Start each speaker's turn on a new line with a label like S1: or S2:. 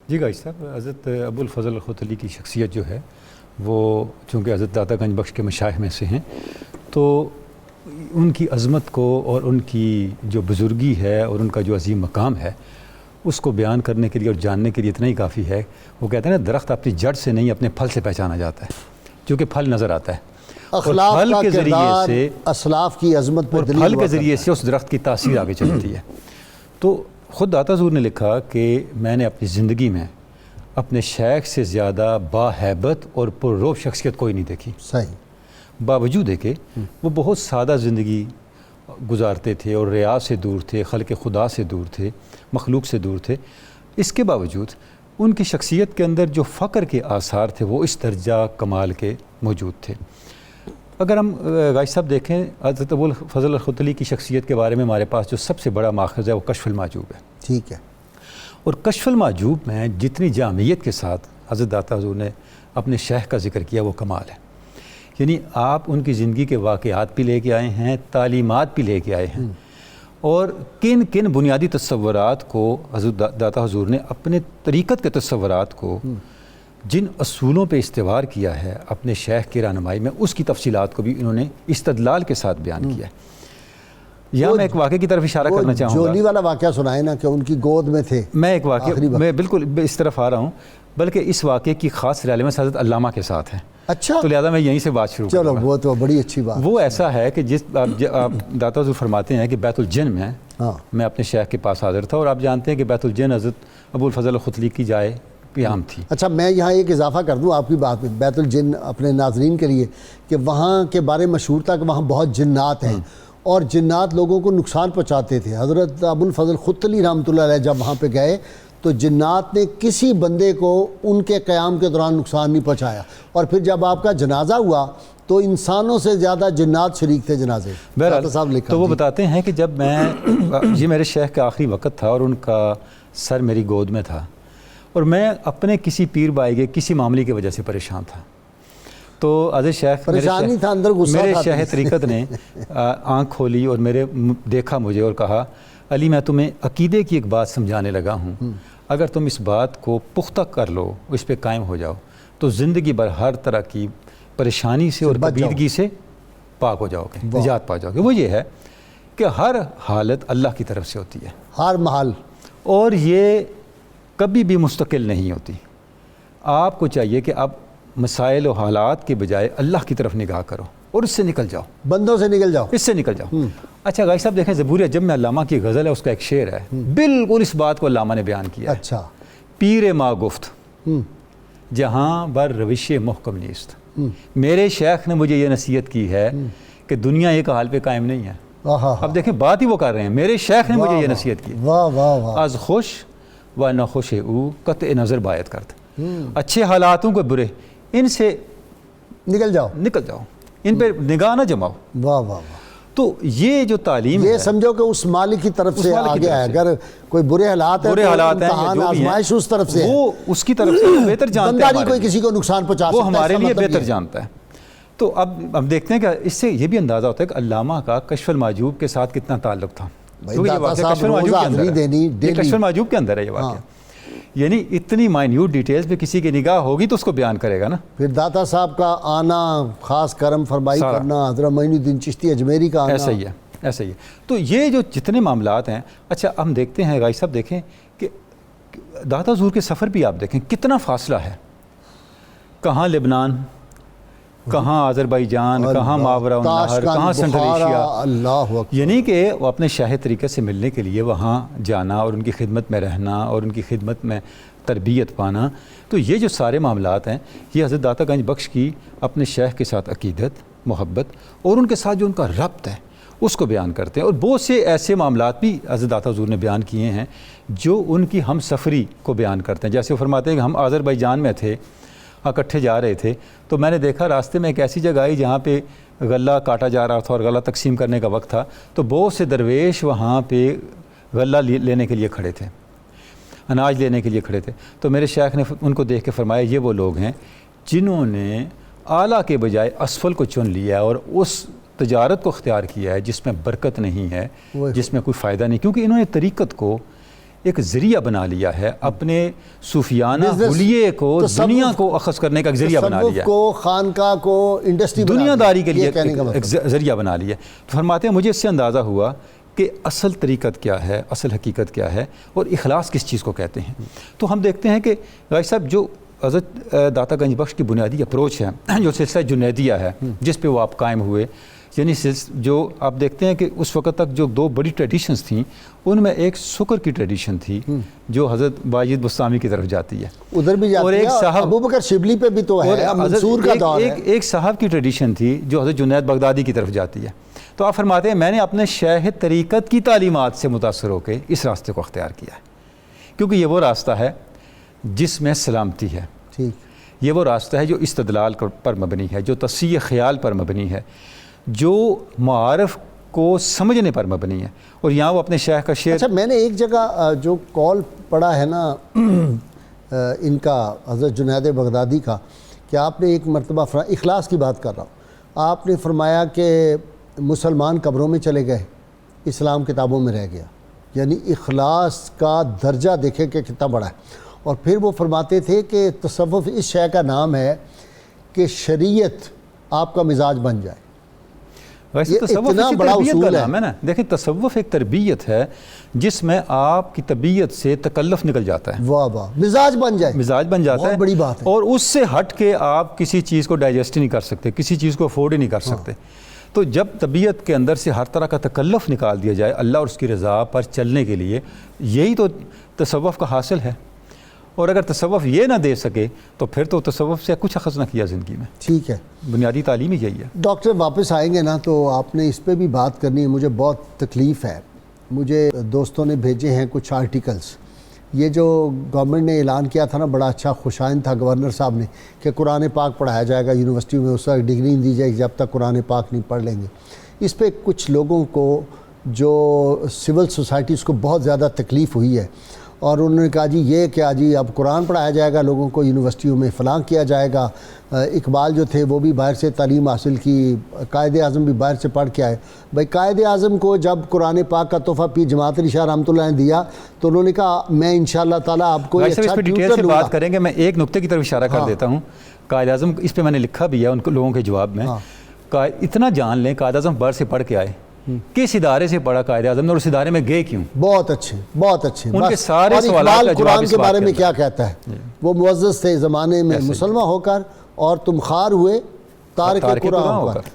S1: جی گائی صاحب، حضرت ابوالفضل الختلی کی شخصیت جو ہے وہ چونکہ حضرت داتا گنج بخش کے مشائخ میں سے ہیں، تو ان کی عظمت کو اور ان کی جو بزرگی ہے اور ان کا جو عظیم مقام ہے اس کو بیان کرنے کے لیے اور جاننے کے لیے اتنا ہی کافی ہے۔ وہ کہتے ہیں نا، درخت اپنی جڑ سے نہیں اپنے پھل سے پہچانا جاتا ہے، کیونکہ پھل نظر آتا ہے اور پھل کے ذریعے سے
S2: اسلاف کی عظمت پر
S1: پھل کے ذریعے سے اس درخت کی تاثیر آگے چلتی ہے۔ تو خود داتا حضور نے لکھا کہ میں نے اپنی زندگی میں اپنے شیخ سے زیادہ باہیبت اور پررعب شخصیت کوئی نہیں دیکھی۔
S2: صحیح۔
S1: باوجود ہے کہ وہ بہت سادہ زندگی گزارتے تھے اور ریاض سے دور تھے، خلق خدا سے دور تھے، مخلوق سے دور تھے، اس کے باوجود ان کی شخصیت کے اندر جو فقر کے آثار تھے وہ اس درجہ کمال کے موجود تھے۔ اگر ہم غازی صاحب دیکھیں، حضرت ابوالفضل الختلی کی شخصیت کے بارے میں ہمارے پاس جو سب سے بڑا ماخذ ہے وہ کشف المحجوب ہے۔
S2: ٹھیک ہے۔
S1: اور کشف المحجوب میں جتنی جامعیت کے ساتھ حضرت داتا حضور نے اپنے شیخ کا ذکر کیا وہ کمال ہے۔ یعنی آپ ان کی زندگی کے واقعات بھی لے کے آئے ہیں، تعلیمات بھی لے کے آئے ہیں، اور کن کن بنیادی تصورات کو حضرت داتا حضور نے اپنے طریقت کے تصورات کو جن اصولوں پہ استوار کیا ہے اپنے شیخ کی رہنمائی میں، اس کی تفصیلات کو بھی انہوں نے استدلال کے ساتھ بیان کیا ہے۔ یہاں میں ایک واقعے کی طرف اشارہ کرنا چاہوں گا۔
S2: جولی والا واقعہ سنائے نا کہ ان کی گود میں تھے۔
S1: میں ایک واقعہ، میں بالکل اس طرف آ رہا ہوں، بلکہ اس واقعے کی خاص ریلیونس حضرت علامہ کے ساتھ ہے۔
S2: اچھا،
S1: تو لہٰذا میں یہیں سے بات شروع کروں گا۔
S2: چلو، وہ تو بڑی اچھی بات۔
S1: وہ ایسا ہے کہ جس آپ داتا حضور فرماتے ہیں کہ بیت الجن میں میں اپنے شیخ کے پاس حاضر تھا، اور آپ جانتے ہیں کہ بیت الجن حضرت ابوالفضل الختلی کی جائے قیام تھی۔
S2: اچھا، میں یہاں ایک اضافہ کر دوں آپ کی بات میں بیت الجن اپنے ناظرین کے لیے، کہ وہاں کے بارے مشہور تھا کہ وہاں بہت جنات ہیں اور جنات لوگوں کو نقصان پہنچاتے تھے۔ حضرت ابوالفضل الختلی رحمۃ اللہ علیہ جب وہاں پہ گئے تو جنات نے کسی بندے کو ان کے قیام کے دوران نقصان نہیں پہنچایا، اور پھر جب آپ کا جنازہ ہوا تو انسانوں سے زیادہ جنات شریک تھے جنازے۔
S1: بہرحال تو وہ بتاتے ہیں کہ جب میں یہ میرے شیخ کا آخری وقت تھا اور ان کا سر میری گود میں تھا، اور میں اپنے کسی پیر بھائی کے کسی معاملے کی وجہ سے پریشان تھا، تو حضرت شیخ
S2: پریشانی تھا، اندر غصہ
S1: میرے
S2: تھا۔
S1: شیخ طریقت نے آنکھ کھولی اور دیکھا مجھے اور کہا، علی میں تمہیں عقیدے کی ایک بات سمجھانے لگا ہوں، اگر تم اس بات کو پختہ کر لو، اس پہ قائم ہو جاؤ، تو زندگی بھر ہر طرح کی پریشانی سے اور کبیدگی سے پاک ہو جاؤ گے، نجات پا جاؤ گے۔ وہ یہ ہے کہ ہر حالت اللہ کی طرف سے ہوتی ہے،
S2: ہر محال،
S1: اور یہ کبھی بھی مستقل نہیں ہوتی۔ آپ کو چاہیے کہ اب مسائل و حالات کے بجائے اللہ کی طرف نگاہ کرو اور اس سے نکل جاؤ،
S2: بندوں سے نکل جاؤ،
S1: اس سے نکل جاؤ۔ اچھا غازی صاحب دیکھیں، زبور اعجم میں علامہ کی غزل ہے، اس کا ایک شعر ہے، بالکل اس بات کو علامہ نے بیان کیا ہے۔
S2: اچھا،
S1: پیر ما گفت جہاں بر روش محکم نیست۔ میرے شیخ نے مجھے یہ نصیحت کی ہے کہ دنیا ایک حال پہ قائم نہیں ہے۔ اب دیکھیں بات ہی وہ کر رہے ہیں، میرے شیخ نے مجھے یہ نصیحت کی،
S2: واہ واہ واہ،
S1: از خوش و ناخوش او قطع نظر باید کرد۔ اچھے حالاتوں کو برے، ان سے
S2: نکل جاؤ،
S1: نکل جاؤ، ان پہ نگاہ نہ جماؤ۔
S2: واہ واہ واہ۔
S1: تو یہ جو تعلیم
S2: یہ
S1: ہے،
S2: سمجھو کہ اس مالک کی طرف سے آگے ہے، اگر کوئی برے حالات ہیں
S1: برے
S2: تو
S1: حالات ہیں،
S2: امتحان
S1: جو بھی ہیں،
S2: آزمائش اس طرف سے ہے،
S1: وہ اس کی طرف سے بہتر جانتا
S2: بندہ
S1: ہے،
S2: نہیں کوئی کسی کو نقصان پہنچا سکتا،
S1: وہ ہمارے
S2: اس کا
S1: لیے
S2: مطلب
S1: بہتر
S2: یہ ہے۔
S1: جانتا ہے۔ تو اب دیکھتے ہیں کہ اس سے یہ بھی اندازہ ہوتا ہے کہ علامہ کا کشف المحجوب کے ساتھ کتنا تعلق تھا۔
S2: بھائی داتا صاحب روز حاضری دینی،
S1: یہ کشف المحجوب کے اندر ہے یہ واقعہ، یعنی اتنی مائنیوٹ ڈیٹیلز پہ کسی کی نگاہ ہوگی تو اس کو بیان کرے گا نا۔
S2: پھر داتا صاحب کا آنا، خاص کرم فرمائی کرنا، حضرت معین الدین چشتی اجمیری کا آنا،
S1: ایسا ہی ہے، ایسا ہی ہے۔ تو یہ جو جتنے معاملات ہیں، اچھا ہم دیکھتے ہیں غازی صاحب، دیکھیں کہ داتا حضور کے سفر بھی آپ دیکھیں کتنا فاصلہ ہے، کہاں لبنان، کہاں آذربائیجان، کہاں ماورا النہر، کہاں سنٹرل ایشیا،
S2: اللہ اکبر،
S1: یعنی کہ وہ اپنے شاہ طریقے سے ملنے کے لیے وہاں جانا اور ان کی خدمت میں رہنا اور ان کی خدمت میں تربیت پانا۔ تو یہ جو سارے معاملات ہیں، یہ حضرت داتا گنج بخش کی اپنے شیخ کے ساتھ عقیدت، محبت اور ان کے ساتھ جو ان کا ربط ہے اس کو بیان کرتے ہیں۔ اور بہت سے ایسے معاملات بھی حضرت داتا حضور نے بیان کیے ہیں جو ان کی ہم سفری کو بیان کرتے ہیں۔ جیسے وہ فرماتے ہیں کہ ہم آذربائیجان میں تھے، اکٹھے جا رہے تھے، تو میں نے دیکھا راستے میں ایک ایسی جگہ آئی جہاں پہ غلہ کاٹا جا رہا تھا اور غلہ تقسیم کرنے کا وقت تھا، تو بہت سے درویش وہاں پہ غلہ لینے کے لیے کھڑے تھے، اناج لینے کے لیے کھڑے تھے۔ تو میرے شیخ نے ان کو دیکھ کے فرمایا، یہ وہ لوگ ہیں جنہوں نے اعلیٰ کے بجائے اسفل کو چن لیا ہے اور اس تجارت کو اختیار کیا ہے جس میں برکت نہیں ہے، جس میں کوئی فائدہ نہیں، کیونکہ انہوں نے طریقت کو ایک ذریعہ بنا لیا ہے، اپنے صوفیانہ
S2: Business،
S1: حلیے کو
S2: تصوف،
S1: دنیا کو اخذ کرنے کا ایک ذریعہ بنا
S2: تصوف
S1: لیا ہے،
S2: کو، خانقاہ کو انڈسٹری
S1: دنیا داری کے لیے
S2: یہ کہنے کا
S1: ایک
S2: مطلب
S1: ذریعہ بنا لیا ہے۔ فرماتے ہیں مجھے اس سے اندازہ ہوا کہ اصل طریقت کیا ہے، اصل حقیقت کیا ہے، اور اخلاص کس چیز کو کہتے ہیں۔ تو ہم دیکھتے ہیں کہ غازی صاحب جو حضرت داتا گنج بخش کی بنیادی اپروچ ہے، جو سلسلہ جنیدیہ ہے جس پہ وہ آپ قائم ہوئے، یعنی جو آپ دیکھتے ہیں کہ اس وقت تک جو دو بڑی ٹریڈیشنز تھیں، ان میں ایک سکر کی ٹریڈیشن تھی جو حضرت باجد بستامی کی طرف جاتی ہے،
S2: ادھر بھی
S1: اور
S2: جاتی
S1: ایک
S2: ہے،
S1: صاحب
S2: ابو بکر شبلی پہ بھی تو ہے، منصور کا دور ہے۔
S1: ایک صاحب کی ٹریڈیشن تھی جو حضرت جنید بغدادی کی طرف جاتی ہے۔ تو آپ فرماتے ہیں میں نے اپنے شیخ طریقت کی تعلیمات سے متاثر ہو کے اس راستے کو اختیار کیا ہے، کیونکہ یہ وہ راستہ ہے جس میں سلامتی ہے،
S2: ٹھیک،
S1: یہ وہ راستہ ہے جو استدلال پر مبنی ہے، جو تصحیح خیال پر مبنی ہے، جو معارف کو سمجھنے پر مبنی ہے۔ اور یہاں وہ اپنے شیخ کا شعر،
S2: اچھا میں نے ایک جگہ جو کال پڑھا ہے نا ان کا حضرت جنید بغدادی کا، کہ آپ نے ایک مرتبہ اخلاص کی بات کر رہا ہوں، آپ نے فرمایا کہ مسلمان قبروں میں چلے گئے، اسلام کتابوں میں رہ گیا، یعنی اخلاص کا درجہ دیکھیں کہ کتنا بڑا ہے۔ اور پھر وہ فرماتے تھے کہ تصوف اس شے کا نام ہے کہ شریعت آپ کا مزاج بن جائے۔
S1: ویسے
S2: یہ
S1: تصوف
S2: اتنا
S1: اسی
S2: بڑا
S1: تربیت کا
S2: اصول ہے۔
S1: نام ہے نا، دیکھیں تصوف ایک تربیت ہے جس میں آپ کی طبیعت سے تکلف نکل جاتا ہے،
S2: واہ واہ، مزاج بن جائے،
S1: مزاج بن جاتا ہے،
S2: بہت بڑی بات ہے۔
S1: اور اس سے ہٹ کے آپ کسی چیز کو ڈائجسٹ ہی نہیں کر سکتے، کسی چیز کو افورڈ ہی نہیں کر سکتے۔ تو جب طبیعت کے اندر سے ہر طرح کا تکلف نکال دیا جائے اللہ اور اس کی رضا پر چلنے کے لیے، یہی تو تصوف کا حاصل ہے۔ اور اگر تصوف یہ نہ دے سکے تو پھر تو تصوف سے کچھ اخذ نہ کیا زندگی میں۔
S2: ٹھیک ہے
S1: بنیادی تعلیم ہی یہی ہے۔
S2: ڈاکٹر واپس آئیں گے نا تو آپ نے اس پہ بھی بات کرنی ہے، مجھے بہت تکلیف ہے، مجھے دوستوں نے بھیجے ہیں کچھ آرٹیکلز، یہ جو گورنمنٹ نے اعلان کیا تھا نا بڑا اچھا خوشائن تھا گورنر صاحب نے کہ قرآن پاک پڑھایا جائے گا یونیورسٹی میں، اس وقت ڈگری نہیں دی جائے گی جب تک قرآن پاک نہیں پڑھ لیں گے۔ اس پہ کچھ لوگوں کو جو سول سوسائٹیز کو بہت زیادہ تکلیف ہوئی ہے، اور انہوں نے کہا جی یہ کیا جی اب قرآن پڑھایا جائے گا لوگوں کو یونیورسٹیوں میں، فلاں کیا جائے گا۔ اقبال جو تھے وہ بھی باہر سے تعلیم حاصل کی، قائد اعظم بھی باہر سے پڑھ کے آئے۔ بھائی قائد اعظم کو جب قرآن پاک کا تحفہ پیر جماعت علی شاہ رحمۃ اللہ نے دیا تو انہوں نے کہا میں انشاءاللہ تعالیٰ آپ کو
S1: اس پہ ڈیٹیل سے بات کریں گے، میں ایک نقطے کی طرف اشارہ کر دیتا ہوں۔ قائد اعظم اس پہ میں نے لکھا بھی ہے ان لوگوں کے جواب میں، اتنا جان لیں قائد اعظم باہر سے پڑھ کے آئے، کس ادارے سے پڑھا قائد اعظم نے اور اس ادارے میں گئے کیوں؟
S2: بہت اچھے، بہت اچھے۔
S1: ان کے سارے
S2: اور
S1: سوالات
S2: اقبال
S1: کا جواب
S2: قرآن
S1: اس
S2: کے
S1: بات
S2: بارے
S1: کے
S2: میں
S1: اندر
S2: کیا کہتا ہے؟ وہ معزز تھے زمانے میں مسلمان ہو کر اور تم خار ہوئے تارک قرآن ہو کر۔